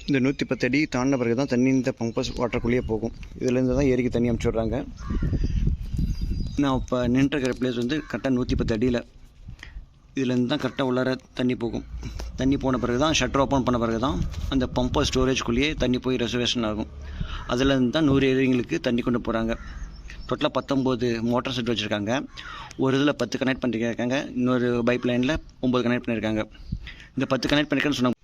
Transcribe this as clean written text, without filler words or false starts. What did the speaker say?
இந்த 110 அடி தாண்டின பிறகு தான் தண்ணி இந்த பம்பஸ் வாட்டருக்குள்ளேயே போகும். இதுலேருந்து தான் ஏரிக்கு தண்ணி அமுச்சு விட்றாங்க. நான் இப்போ நின்றுருக்கிற பிளேஸ் வந்து கரெக்டாக 110 அடியில். இதுலேருந்து தான் கரெக்டாக உள்ளார தண்ணி போகும். தண்ணி போன பிறகு தான் ஷட்டர் ஓப்பன் பண்ண பிறகு தான் அந்த பம்பர் ஸ்டோரேஜ்குள்ளேயே தண்ணி போய் ரெசர்வேஷன் ஆகும். அதுலேருந்து தான் 100 ஏரிங்களுக்கு தண்ணி கொண்டு போகிறாங்க. டோட்டலாக 19 மோட்டார் செட் வச்சுருக்காங்க. ஒரு இதில் 10 கனெக்ட் பண்ணியிருக்காங்க. இன்னொரு பைப் லைனில் 9 கனெக்ட் பண்ணியிருக்காங்க. இந்த 10 கனெக்ட் பண்ணியிருக்கேன்னு சொன்னாங்க.